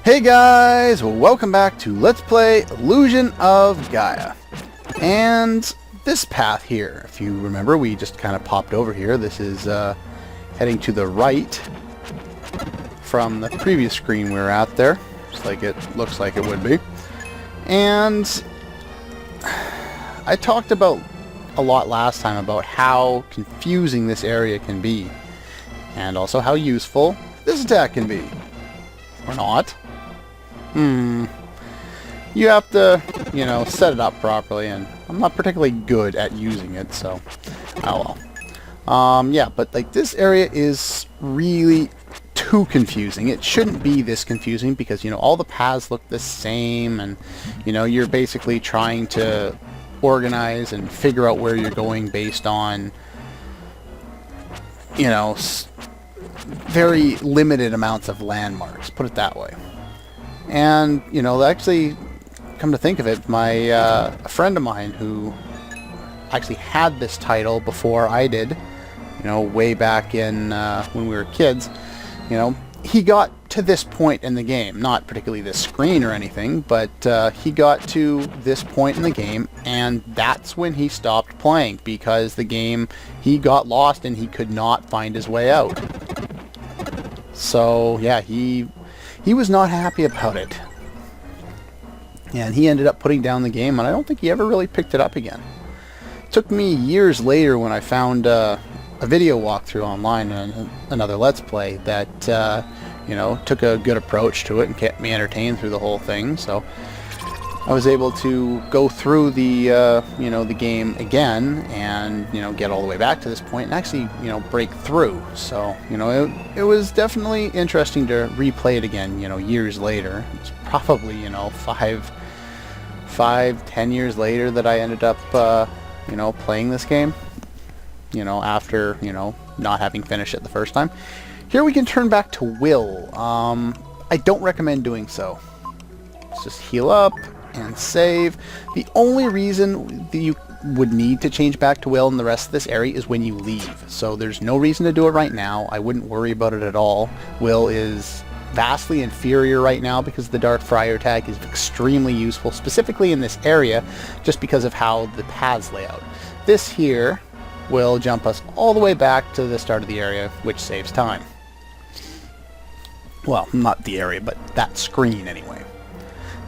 Hey guys, welcome back to Let's Play Illusion of Gaia. And this path here, if you remember, we just kind of popped over here. This is heading to the right from the previous screen we were at there, just like it looks like it would be. And I talked about a lot last time about how confusing this area can be, and also how useful this attack can be. Or not. You have to, you know, set it up properly, and I'm not particularly good at using it, so, oh well. Yeah, but like this area is really too confusing. It shouldn't be this confusing because, you know, all the paths look the same, and, you know, you're basically trying to organize and figure out where you're going based on, you know, very limited amounts of landmarks, put it that way. And, you know, actually, come to think of it, a friend of mine who actually had this title before I did, you know, way back in when we were kids, you know, he got to this point in the game, not particularly this screen or anything, but he got to this point in the game, and that's when he stopped playing, because the game, he got lost and he could not find his way out. So, yeah, he was not happy about it. And he ended up putting down the game, and I don't think he ever really picked it up again. It took me years later when I found a video walkthrough online and another Let's Play that, you know, took a good approach to it and kept me entertained through the whole thing. So I was able to go through the, you know, the game again and, you know, get all the way back to this point and actually, you know, break through. So, you know, it was definitely interesting to replay it again, you know, years later. It's probably, you know, 10 years later that I ended up, you know, playing this game, you know, after, you know, not having finished it the first time. Here we can turn back to Will. I don't recommend doing so. Let's just heal up and save. The only reason that you would need to change back to Will in the rest of this area is when you leave. So there's no reason to do it right now. I wouldn't worry about it at all. Will is vastly inferior right now because the Dark Friar tag is extremely useful, specifically in this area, just because of how the paths lay out. This here will jump us all the way back to the start of the area, which saves time. Well, not the area, but that screen anyway.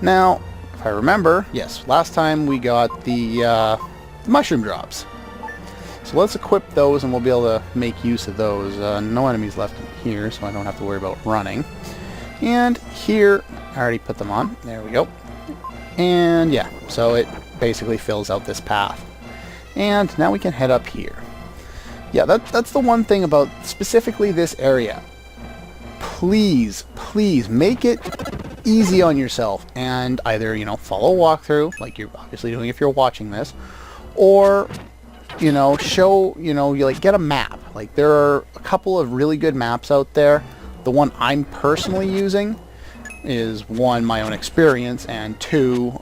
Now, if I remember, yes, last time we got the mushroom drops. So let's equip those and we'll be able to make use of those. No enemies left in here, so I don't have to worry about running. And here, I already put them on. There we go. And yeah, so it basically fills out this path. And now we can head up here. Yeah, that's the one thing about specifically this area. Please, please make it easy on yourself and either, you know, follow a walkthrough, like you're obviously doing if you're watching this, or, you know, show, you know, you like get a map. Like there are a couple of really good maps out there. The one I'm personally using is one, my own experience, and two,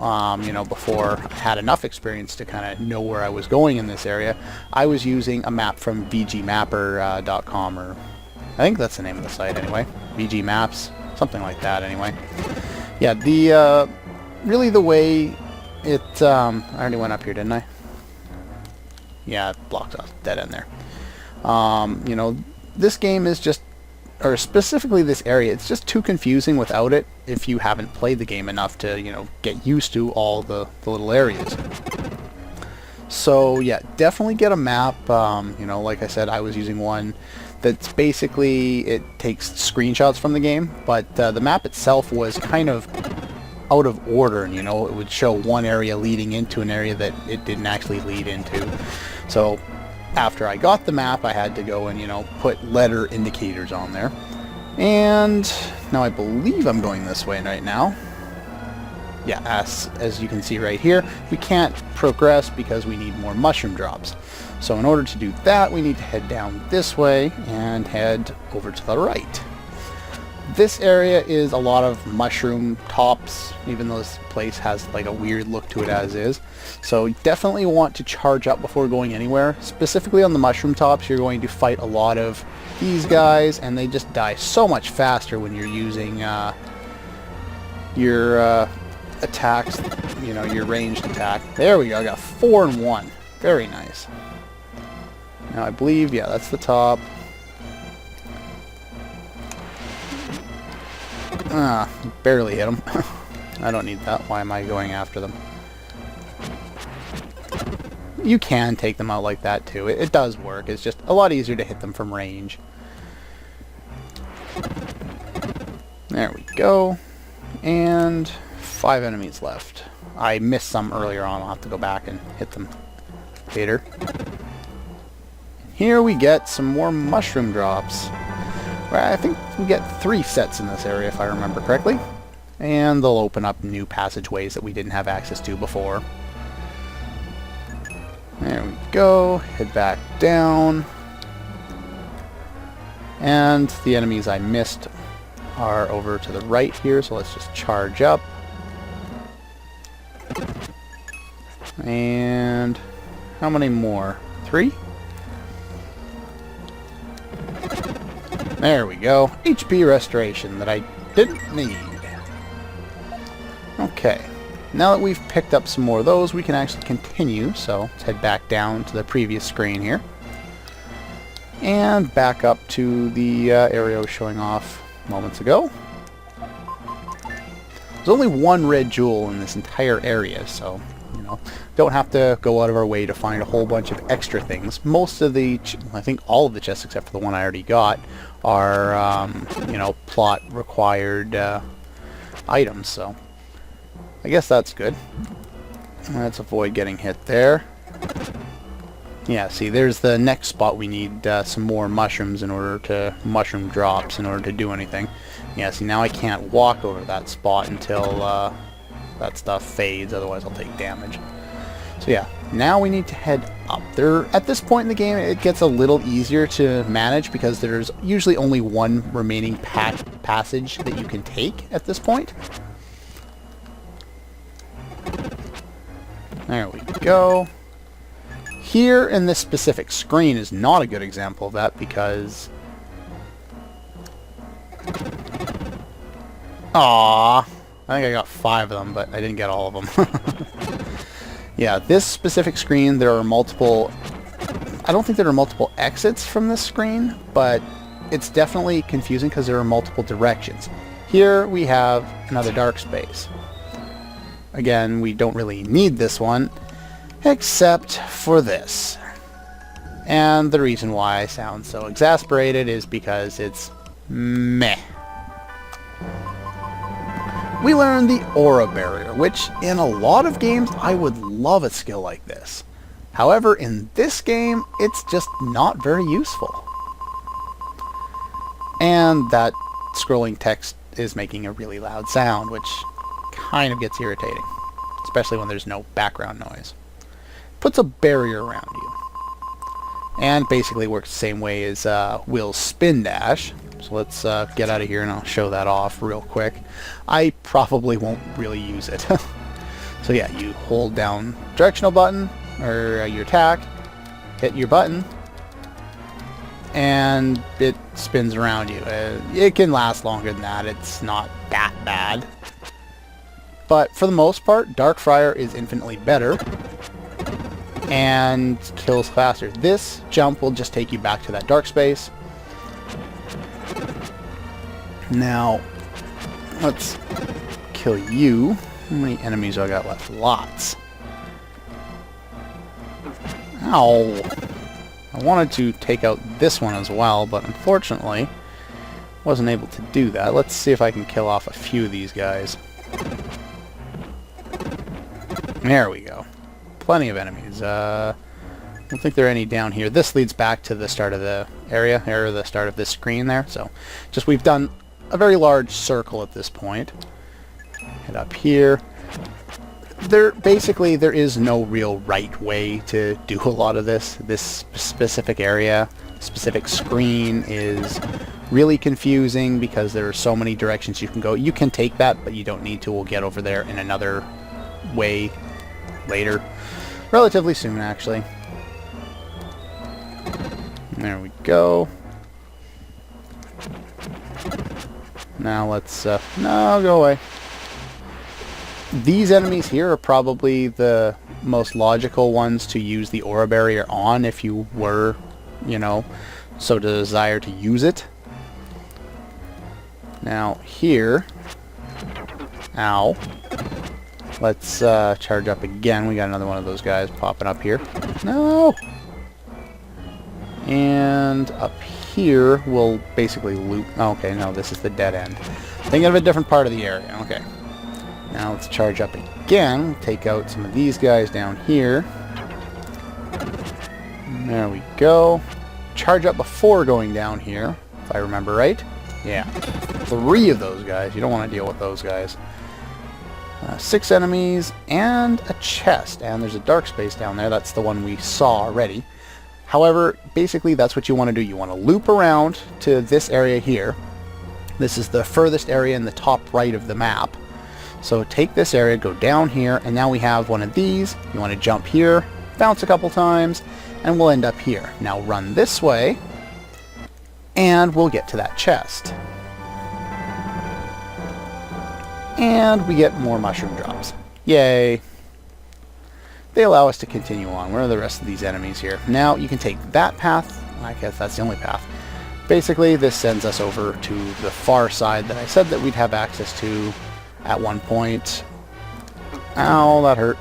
you know, before I had enough experience to kind of know where I was going in this area, I was using a map from vgmapper.com, or I think that's the name of the site anyway. VG Maps, something like that anyway. Yeah, the, really the way it, I already went up here, didn't I? Yeah, it blocked off, dead end there. You know, this game is just, or specifically this area, it's just too confusing without it if you haven't played the game enough to, you know, get used to all the little areas. So yeah, definitely get a map. You know, like I said, I was using one that's basically, it takes screenshots from the game, but the map itself was kind of out of order, and, you know, it would show one area leading into an area that it didn't actually lead into. So after I got the map, I had to go and, you know, put letter indicators on there. And now I believe I'm going this way right now. Yeah, as you can see right here, we can't progress because we need more mushroom drops. So in order to do that, we need to head down this way and head over to the right. This area is a lot of mushroom tops, even though this place has like a weird look to it as is. So definitely want to charge up before going anywhere. Specifically on the mushroom tops, you're going to fight a lot of these guys, and they just die so much faster when you're using your attacks, you know, your ranged attack. There we go, I got 4 and 1. Very nice. Now I believe, yeah, that's the top. Barely hit them. I don't need that. Why am I going after them? You can take them out like that too. It does work. It's just a lot easier to hit them from range. There we go. And 5 enemies left. I missed some earlier on. I'll have to go back and hit them later. Here we get some more mushroom drops. I think we get 3 sets in this area if I remember correctly. And they'll open up new passageways that we didn't have access to before. There we go. Head back down. And the enemies I missed are over to the right here, so let's just charge up. And how many more? 3? There we go. HP restoration that I didn't need. Okay. Now that we've picked up some more of those, we can actually continue. So let's head back down to the previous screen here. And back up to the area I was showing off moments ago. There's only 1 red jewel in this entire area, so, you know, don't have to go out of our way to find a whole bunch of extra things. Most of the, I think all of the chests except for the one I already got, are, you know, plot required items, so I guess that's good. Let's avoid getting hit there. Yeah, see, there's the next spot we need some more mushrooms in order to, mushroom drops in order to do anything. Yeah, see, now I can't walk over that spot until that stuff fades, otherwise I'll take damage. So yeah, now we need to head up. At this point in the game, it gets a little easier to manage because there's usually only 1 remaining passage that you can take at this point. There we go. Here in this specific screen is not a good example of that because... Aww. I think I got 5 of them, but I didn't get all of them. Yeah, this specific screen, there are multiple... I don't think there are multiple exits from this screen, but it's definitely confusing because there are multiple directions. Here we have another dark space. Again, we don't really need this one, except for this. And the reason why I sound so exasperated is because it's meh. We learned the aura barrier, which in a lot of games I would love a skill like this. However, in this game, it's just not very useful. And that scrolling text is making a really loud sound, which kind of gets irritating, especially when there's no background noise. Puts a barrier around you. And basically works the same way as Will's spin dash. So let's get out of here and I'll show that off real quick. I probably won't really use it. So yeah, you hold down directional button, or your attack, hit your button, and it spins around you. It can last longer than that. It's not that bad. But for the most part, Darkfire is infinitely better and kills faster. This jump will just take you back to that dark space. Now, let's kill you. How many enemies do I got left? Lots. Ow! I wanted to take out this one as well, but unfortunately wasn't able to do that. Let's see if I can kill off a few of these guys. There we go. Plenty of enemies. I don't think there are any down here. This leads back to the start of the area, or the start of this screen there. So, just we've done a very large circle at this point. Head up here. Basically, there is no real right way to do a lot of this. This specific area, specific screen is really confusing because there are so many directions you can go. You can take that, but you don't need to. We'll get over there in another way later. Relatively soon, actually. There we go. Now let's... no, go away. These enemies here are probably the most logical ones to use the aura barrier on if you were, you know, so desire to use it. Now here, ow, let's charge up again. We got another one of those guys popping up here. No! And up here, we'll basically loop. Okay, no, this is the dead end. Thinking of a different part of the area. Okay. Now let's charge up again. Take out some of these guys down here. There we go. Charge up before going down here, if I remember right. Yeah. 3 of those guys. You don't want to deal with those guys. 6 enemies and a chest. And there's a dark space down there. That's the one we saw already. However, basically that's what you want to do. You want to loop around to this area here. This is the furthest area in the top right of the map. So take this area, go down here, and now we have one of these. You want to jump here, bounce a couple times, and we'll end up here. Now run this way, and we'll get to that chest. And we get more mushroom drops. Yay! They allow us to continue on. Where are the rest of these enemies here? Now you can take that path. I guess that's the only path. Basically, this sends us over to the far side that I said that we'd have access to at one point. Ow, that hurt.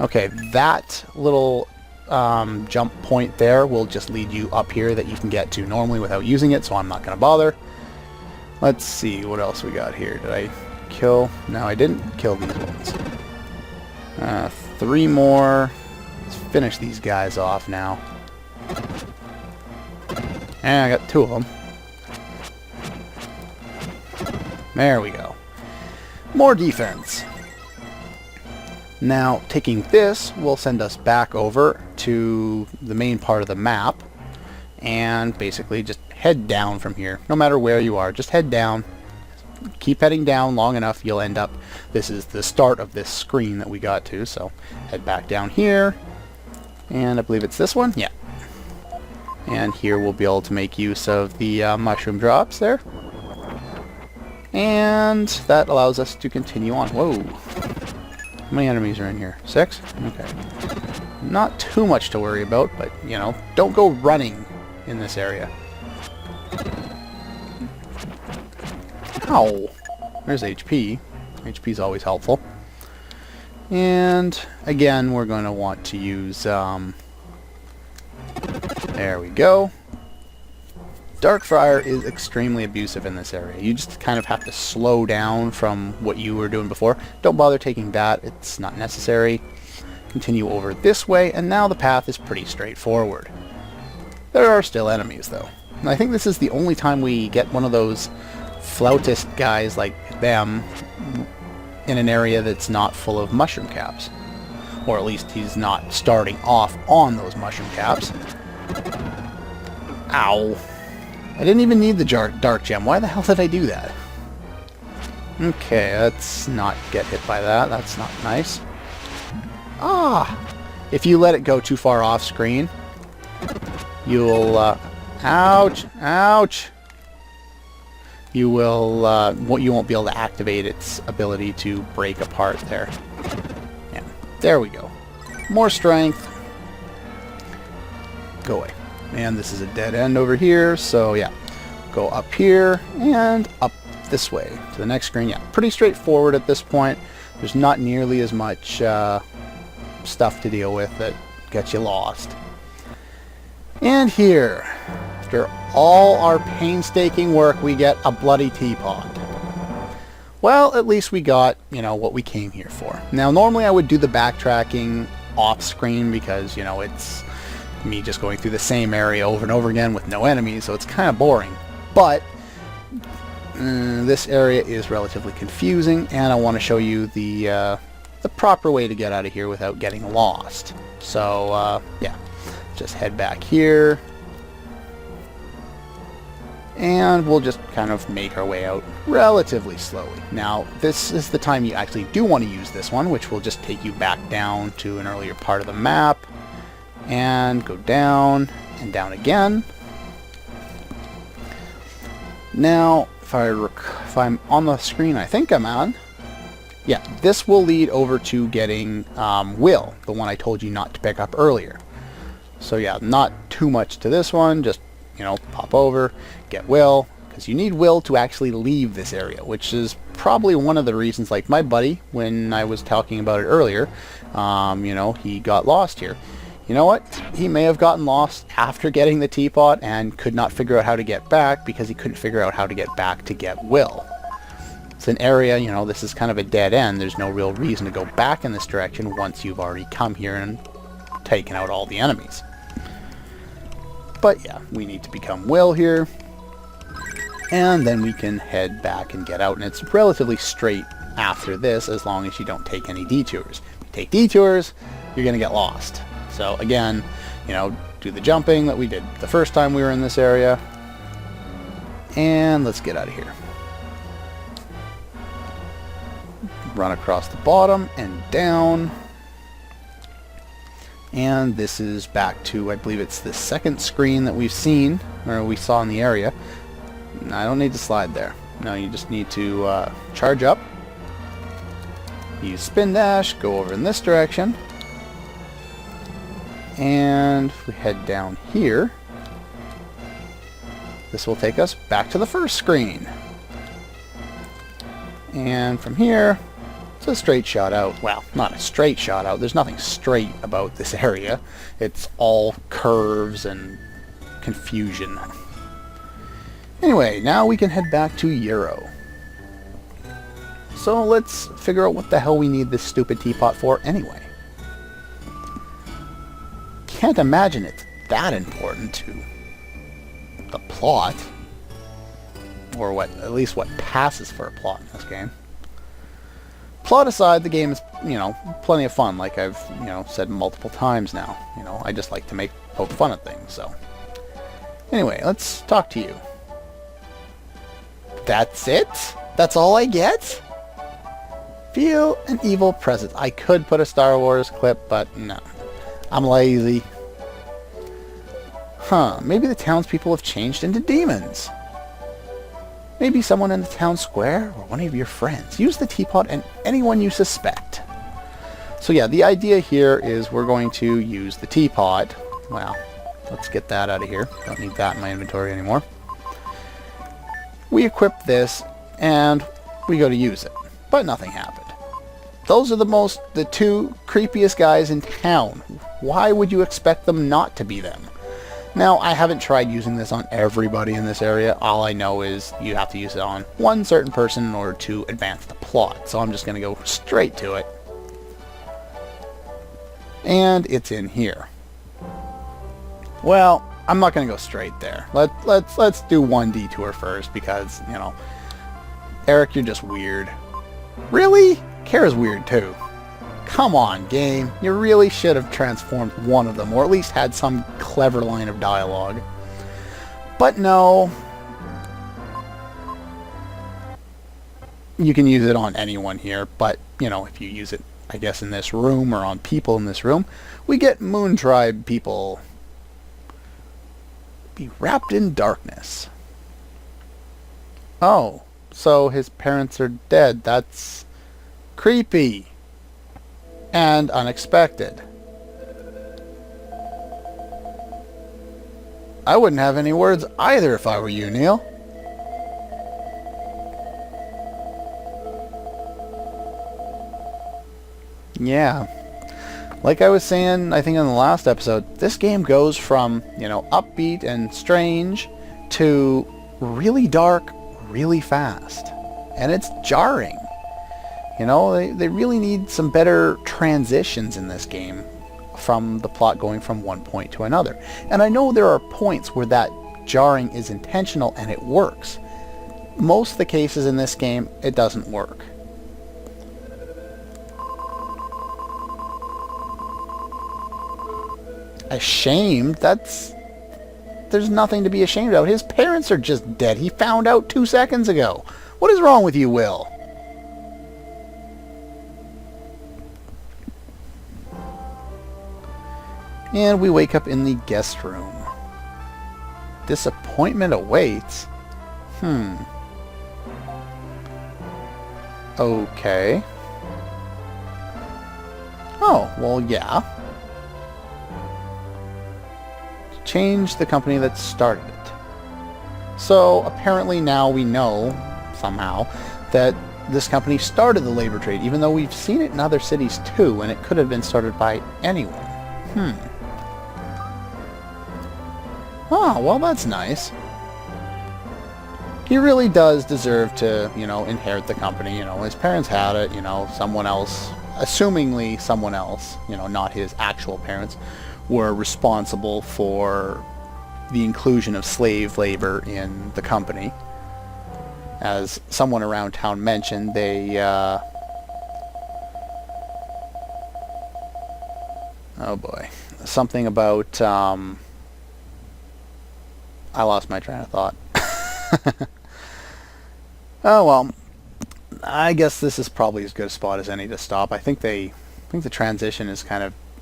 Okay, that little jump point there will just lead you up here that you can get to normally without using it, so I'm not going to bother. Let's see, what else we got here? Did I kill? No, I didn't kill these ones. 3 more. Let's finish these guys off now. And I got 2 of them. There we go. More defense. Now, taking this will send us back over to the main part of the map. And basically just head down from here. No matter where you are, just head down. Keep heading down long enough, you'll end up... This is the start of this screen that we got to, so head back down here. And I believe it's this one? Yeah. And here we'll be able to make use of the mushroom drops there. And that allows us to continue on. Whoa. How many enemies are in here? 6? Okay. Not too much to worry about, but, you know, don't go running in this area. Ow. There's HP. HP is always helpful. And, again, we're going to want to use, there we go. Darkfire is extremely abusive in this area. You just kind of have to slow down from what you were doing before. Don't bother taking that. It's not necessary. Continue over this way, and now the path is pretty straightforward. There are still enemies, though. And I think this is the only time we get one of those flautist guys like them in an area that's not full of mushroom caps. Or at least he's not starting off on those mushroom caps. Ow. I didn't even need the dark gem. Why the hell did I do that? Okay, let's not get hit by that. That's not nice. Ah! If you let it go too far off screen, you'll... ouch! Ouch! You will... you won't be able to activate its ability to break apart there. Yeah. There we go. More strength. Go away. And this is a dead end over here, so yeah. Go up here and up this way to the next screen. Yeah, pretty straightforward at this point. There's not nearly as much stuff to deal with that gets you lost. And here, after all our painstaking work, we get a bloody teapot. Well, at least we got, you know, what we came here for. Now, normally I would do the backtracking off screen because, you know, it's me just going through the same area over and over again with no enemies, so it's kind of boring. But this area is relatively confusing, and I want to show you the proper way to get out of here without getting lost. So yeah, just head back here, and we'll just kind of make our way out relatively slowly. Now, this is the time you actually do want to use this one, which will just take you back down to an earlier part of the map. And go down, and down again. Now, if I'm on the screen I think I'm on, yeah, this will lead over to getting Will, the one I told you not to pick up earlier. So yeah, not too much to this one, just, you know, pop over, get Will, because you need Will to actually leave this area, which is probably one of the reasons, like my buddy, when I was talking about it earlier, you know, he got lost here. You know what? He may have gotten lost after getting the teapot and could not figure out how to get back because he couldn't figure out how to get back to get Will. It's an area, you know, this is kind of a dead end. There's no real reason to go back in this direction once you've already come here and taken out all the enemies. But yeah, we need to become Will here. And then we can head back and get out. And it's relatively straight after this as long as you don't take any detours. If you take detours, you're going to get lost. So again, you know, do the jumping that we did the first time we were in this area. And let's get out of here. Run across the bottom and down. And this is back to, I believe it's the second screen that we've seen, or we saw in the area. I don't need to slide there. No, you just need to charge up. Use spin dash, go over in this direction. And if we head down here, this will take us back to the first screen. And from here, it's a straight shot out. Well, not a straight shot out. There's nothing straight about this area. It's all curves and confusion. Anyway, now we can head back to Euro. So let's figure out what the hell we need this stupid teapot for anyway. Can't imagine it's that important to the plot, or what, at least what passes for a plot in this game. Plot aside, the game is, you know, plenty of fun, like I've, you know, said multiple times now. You know, I just like to poke fun at things, so. Anyway, let's talk to you. That's it? That's all I get? Feel an evil presence. I could put a Star Wars clip, but no. I'm lazy. Huh, maybe the townspeople have changed into demons. Maybe someone in the town square or one of your friends. Use the teapot and anyone you suspect. So yeah, the idea here is we're going to use the teapot. Well, let's get that out of here. Don't need that in my inventory anymore. We equip this and we go to use it, but nothing happened. Those are the two creepiest guys in town. Why would you expect them not to be them? Now, I haven't tried using this on everybody in this area. All I know is you have to use it on one certain person in order to advance the plot. So I'm just going to go straight to it. And it's in here. Well, I'm not going to go straight there. Let's do one detour first because, you know, Eric, you're just weird. Really? Kara's weird too. Come on, game. You really should have transformed one of them, or at least had some clever line of dialogue. But no. You can use it on anyone here, but, you know, if you use it, I guess, in this room, or on people in this room, we get Moon Tribe people. Be wrapped in darkness. Oh, so his parents are dead. That's creepy. And unexpected. I wouldn't have any words either if I were you, Neil. Yeah. Like I was saying, I think in the last episode, this game goes from, you know, upbeat and strange to really dark, really fast. And it's jarring. You know, they really need some better transitions in this game from the plot going from one point to another. And I know there are points where that jarring is intentional and it works. Most of the cases in this game, it doesn't work. Ashamed? There's nothing to be ashamed of. His parents are just dead. He found out 2 seconds ago. What is wrong with you, Will? And we wake up in the guest room. Disappointment awaits? Okay. Oh, well, yeah. Change the company that started it. So, apparently now we know, somehow, that this company started the labor trade, even though we've seen it in other cities too, and it could have been started by anyone. Oh, well, that's nice. He really does deserve to, inherit the company. His parents had it, someone else, assumingly someone else, not his actual parents, were responsible for the inclusion of slave labor in the company. As someone around town mentioned, they, oh boy, something about, I lost my train of thought. Oh well, I guess this is probably as good a spot as any to stop. I think the transition is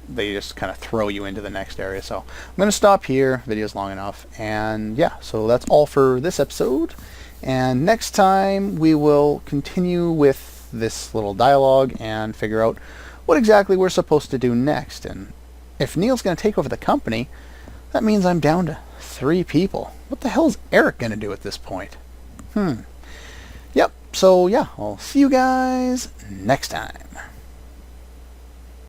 they just kind of throw you into the next area. So I'm going to stop here. Video's long enough. And yeah, so that's all for this episode. And next time we will continue with this little dialogue and figure out what exactly we're supposed to do next. And if Neil's going to take over the company, that means I'm down to 3 people. What the hell is Eric going to do at this point? Yep, so yeah, I'll see you guys next time.